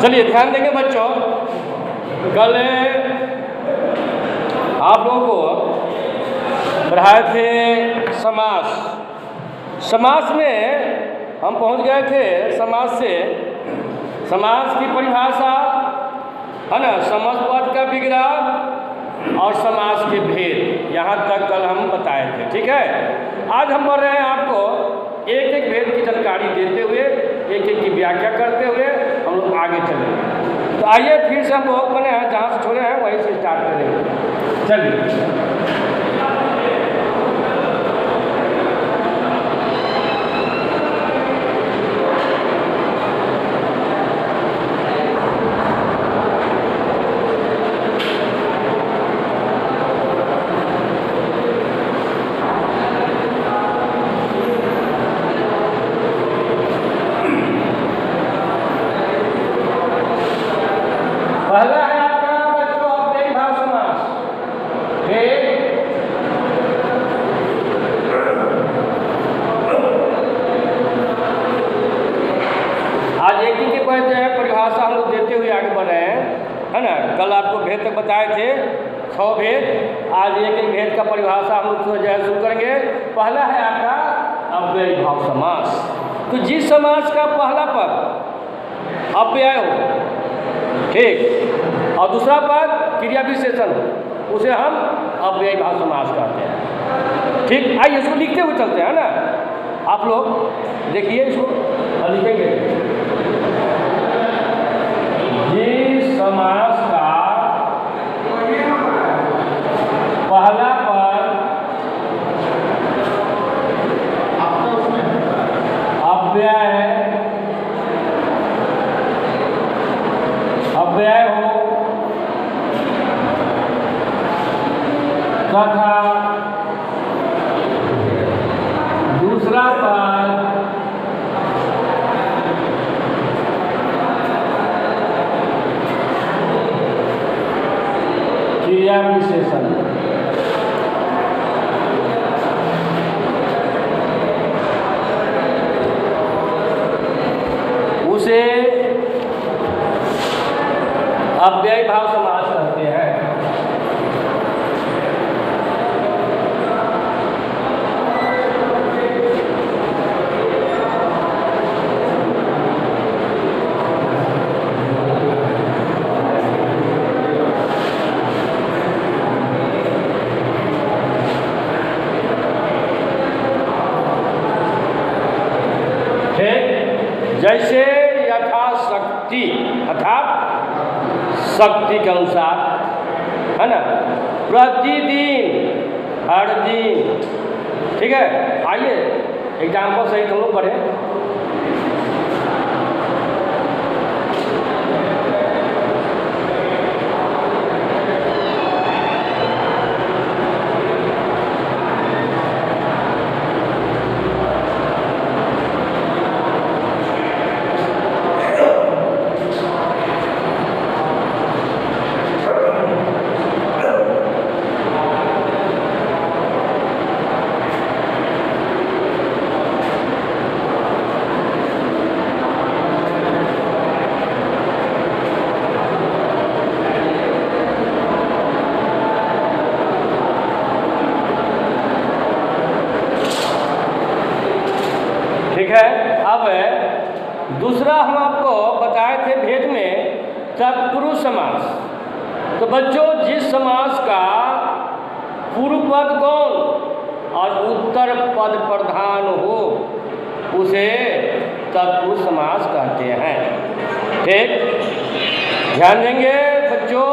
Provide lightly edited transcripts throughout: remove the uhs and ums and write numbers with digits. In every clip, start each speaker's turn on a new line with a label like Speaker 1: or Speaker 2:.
Speaker 1: चलिए ध्यान देंगे बच्चों, कल आप लोगों को पढ़ाए थे समास। समास में हम पहुंच गए थे समास से समास की परिभाषा है ना, समस्त पद का विग्रह और समास के भेद, यहाँ तक कल हम बताए थे। ठीक है, आज हम बढ़ रहे हैं आपको एक एक भेद की जानकारी देते हुए, एक एक की व्याख्या करते हुए हम लोग आगे चलेंगे। तो आइए फिर से हम लोग बने हैं जहाँ से छोड़े हैं वहीं से स्टार्ट करेंगे। चलिए पहला है आपका बच्चों अव्ययी भाव समास। आज एक ही के बाद जो है परिभाषा हम लोग देते हुए आगे बढ़ रहे हैं, है ना। कल आपको भेद तक बताए थे 6 भेद, आज एक एक भेद का परिभाषा हम लोग जो है शुरू करेंगे। पहला है आपका अव्ययी भाव समास। तो जिस समास का पहला पद अव्यय हो, ठीक, और दूसरा पद क्रिया विशेषण हो, उसे हम अव्ययी भाव समास कहते हैं। ठीक, आइए इसको लिखते हुए चलते हैं ना। आप लोग देखिए इसको और लिखेंगे, जिस समास का पहला पद अव्यय हो तथा दूसरा पद क्रिया विशेषण, उसे अव्ययी भाव समास कहते हैं। जैसे यथाशक्ति अर्थात शक्ति के अनुसार, है ना, प्रतिदिन, हर दिन। ठीक है, आइए एग्जाम्पल सहित हम लोग पढ़ें। ठीक है, अब दूसरा हम आपको बताए थे भेद में तत्पुरुष समास। तो बच्चों जिस समास का पूर्व पद गौण और उत्तर पद प्रधान हो उसे तत्पुरुष समास कहते हैं। ठीक, ध्यान देंगे बच्चों,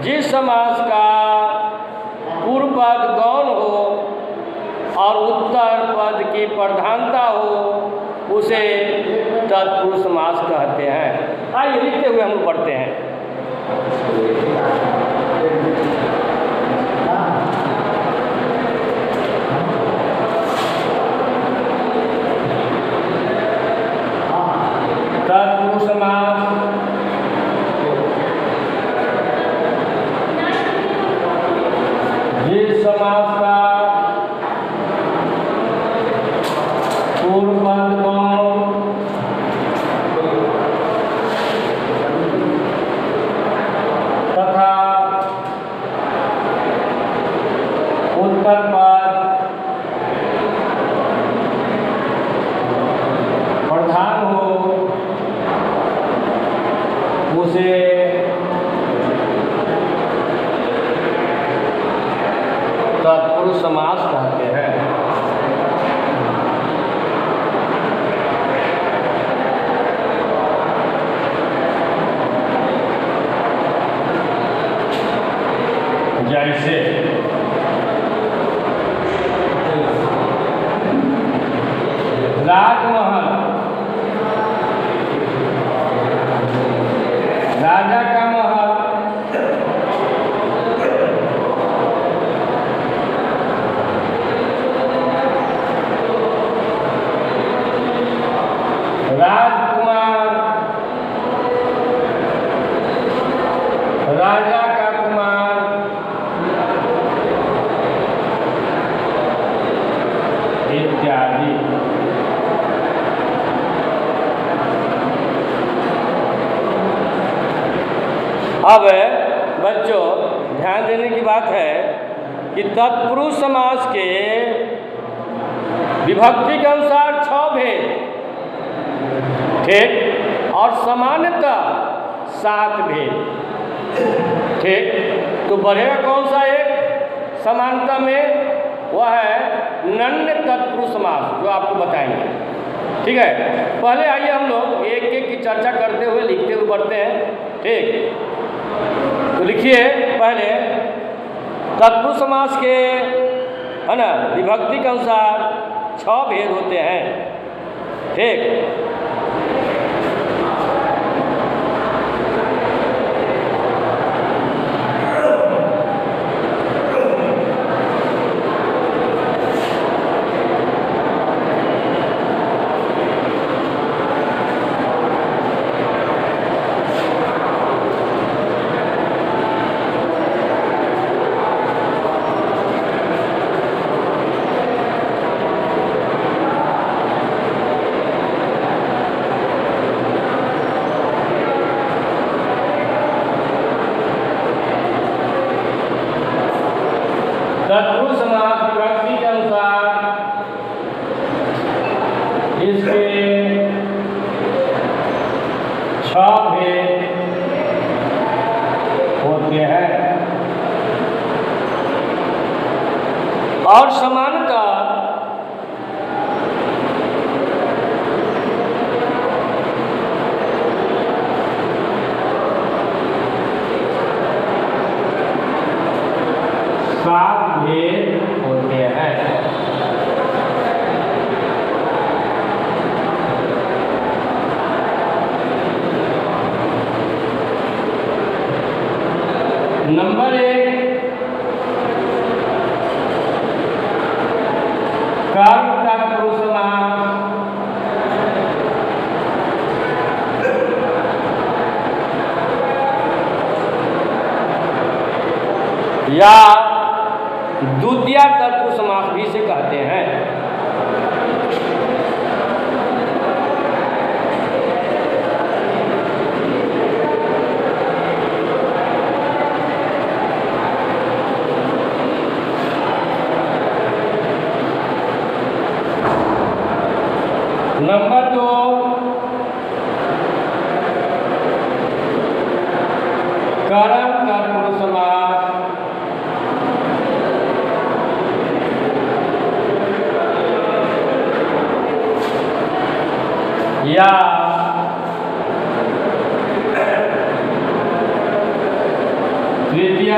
Speaker 1: जिस समास का पूर्व पद गौण हो और उत्तर पद की प्रधानता हो उसे तत्पुरुष समास कहते हैं। आइए लिखते हुए हम लोग पढ़ते हैं। तत्पुरुष समास जिस समास का पूर्व पद गौण उसे तत्पुरुष समास कहते हैं। जैसे राजमहल, राजा का महल, राजकुमार, राजा का कुमार, इत्यादि। अब बच्चों ध्यान देने की बात है कि तत्पुरुष समास के विभक्ति के अनुसार 6 भेद, ठीक, और सामान्यतः 7 भेद, ठीक। तो बढ़ेगा कौन सा एक समानता में? वह है नन्य तत्पुरुष समास, जो आपको बताएंगे, ठीक है। पहले आइए हम लोग एक एक की चर्चा करते हुए लिखते हुए बढ़ते हैं, ठीक। तो लिखिए पहले तत्पुरुष समास के, है ना, विभक्ति के अनुसार 6 भेद होते हैं, ठीक। तत्पुरुष समास विभक्ति के अनुसार इसके 6 भेद होते हैं और समानता भेद होते हैं। नंबर 1, कर्म तत्पुरुष समास, या द्वितीय तत्पुरुष समास भी से कहते हैं। नंबर 2, कर्म तत्पुरुष समास, या तृतीय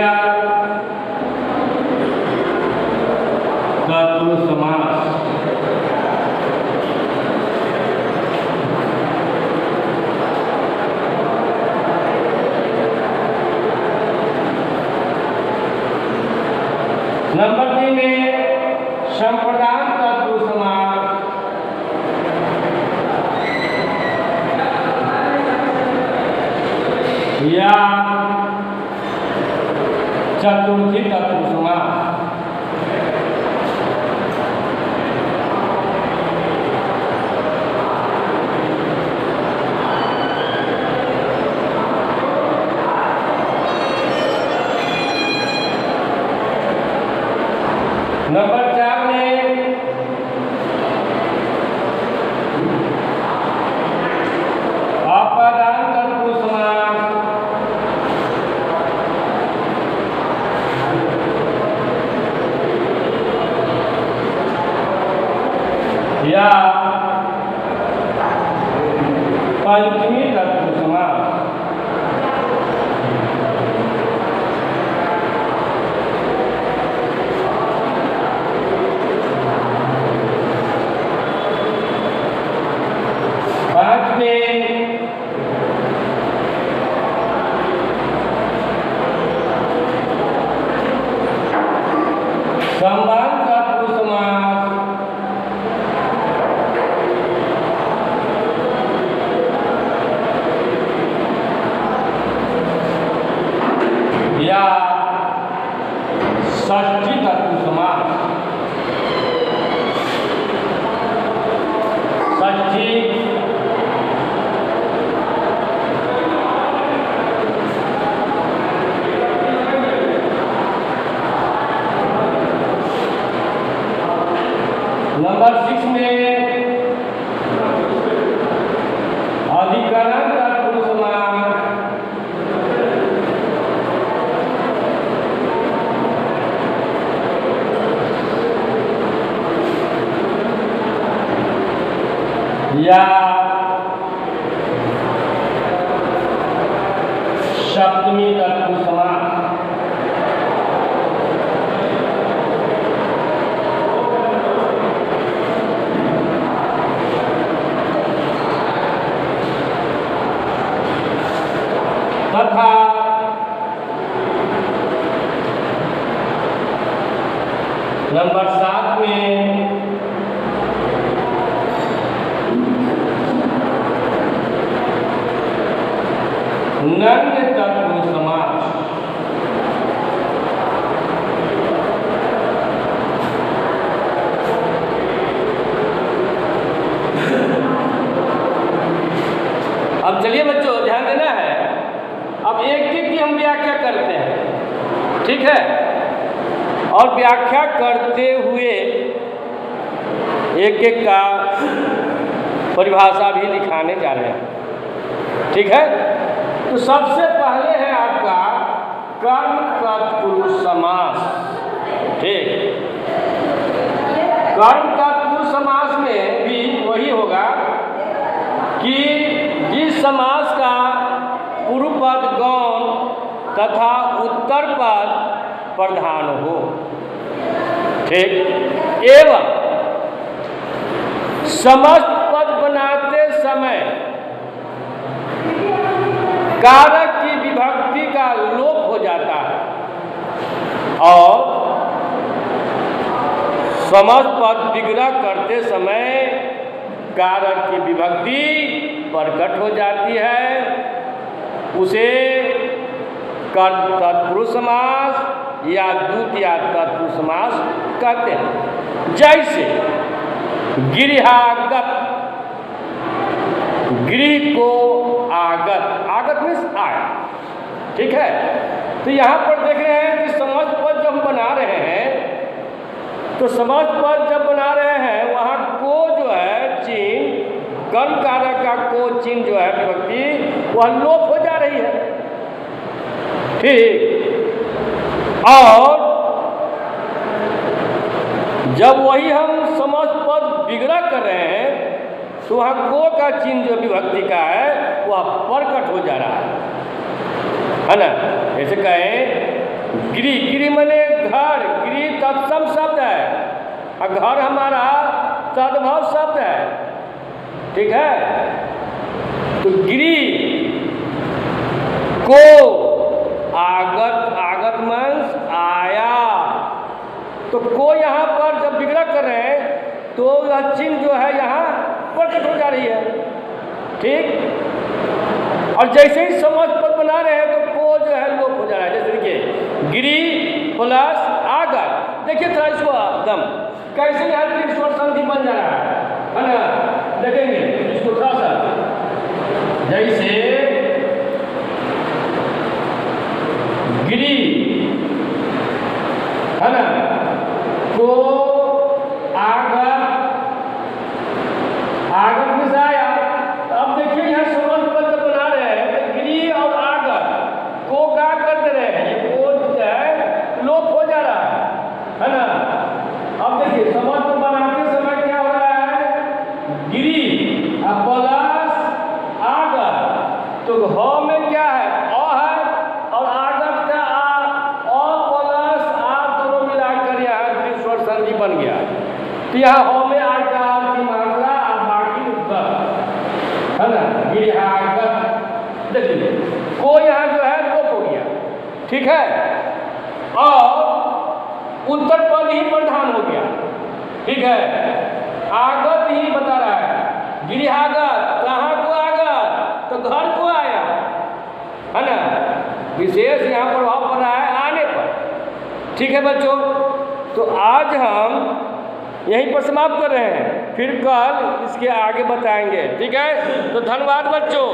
Speaker 1: तत्पुरुष समास। नंबर 3 में संप्रदान तत्पुरुष समास, या चतुर्थी तत्पुरुष समास। नंबर 4 में अपादान तत्पुरुष समास, तत्पुरुष समास। संबंध तत्पुरुष समास या षष्ठी तत्पुरुष समास। षष्ठी नंबर 6 में अधिकरण तत्पुरुष समास। या सप्तमी तत्पुरुष समास। तथा नंबर 7 में नन्य तत्पुरुष समास। अब चलिए बच्चों ध्यान देना है। अब एक एक की हम व्याख्या करते हैं, ठीक है। और व्याख्या करते हुए एक एक का परिभाषा भी दिखाने जा रहे हैं, ठीक है। तो सबसे पहले है आपका कर्म तत्पुरुष समास, ठीक। कर्म तत्पुरुष समास में भी वही होगा कि जिस समास का पूर्व पद गौण तथा उत्तर पद प्रधान हो, ठीक। एवं समस्त पद बनाते समय कारक की विभक्ति का लोप हो जाता है और समस्त पद विग्रह करते समय कारक की विभक्ति प्रकट हो जाती है। उसे कर्म तत्पुरुष समास या द्वितीय तत्पुरुष समास कहते हैं। जैसे गिरिहागत, गिरि को आगत, आगत मीन्स आया, ठीक है। तो यहाँ पर देख रहे हैं कि समस्त पद जब बना रहे हैं तो समस्त पद जब बना रहे हैं वहाँ को जो है चिन्ह, कर्म कारक का को चिन्ह जो है विभक्ति वह लोप हो जा रही है, ठीक। और जब वही हम समस्त पद विग्रह कर रहे हैं तो वहाँ को का चिन्ह जो विभक्ति का है वह प्रकट हो जा रहा है ना। जैसे कहें गिरि, गिरि माने घर, गिरि तत्सम शब्द है और घर हमारा तद्भव शब्द है, ठीक है। तो गिरि को आगत, आगत मीन्स आया, तो को यहाँ पर जब विग्रह कर रहे हैं तो यह चिन्ह जो है यहाँ प्रकट हो जा रही है, ठीक। और जैसे ही समस्त पद बना रहे हैं तो को जो है लोप हो जा रहा है। जैसे देखिए गिरि प्लस आगत, देखिए थोड़ा इसको एकदम कैसे यहाँ पर स्वर संधि बन जा रहा है ना। देखेंगे इसको थोड़ा सा, जैसे गिरि है ना, को आगत, आगत में से आया। अब देखिए यहाँ समस्त पद जब बना रहे हैं तो गिरि और आगत को क्या कर दे रहे हैं, ये को जो है लोप हो जा रहा है ना। अब देखिए समस्त पद बनाते समय क्या हो रहा है, गिरि प्लस आगत तो ह में क्या है, अ है और आगत का आ, अ प्लस आ दोनों मिलाकर यहाँ द्विस्वर संधि बन गया। तो यहाँ ह में आकार की मात्रा और बाकी गत है ना, गिरिहागत। देखिए को यहाँ जो है लोप हो गया, ठीक है, और उत्तर पद ही प्रधान हो गया, ठीक है। आगत ही बता रहा है, गिरिहागत कहाँ को आगत, तो घर को आया, है ना, विशेष यहाँ प्रभाव पड़ रहा है आने पर, ठीक है बच्चों। तो आज हम यहीं पर समाप्त कर रहे हैं, फिर कल इसके आगे बताएंगे, ठीक है। तो धन्यवाद बच्चों।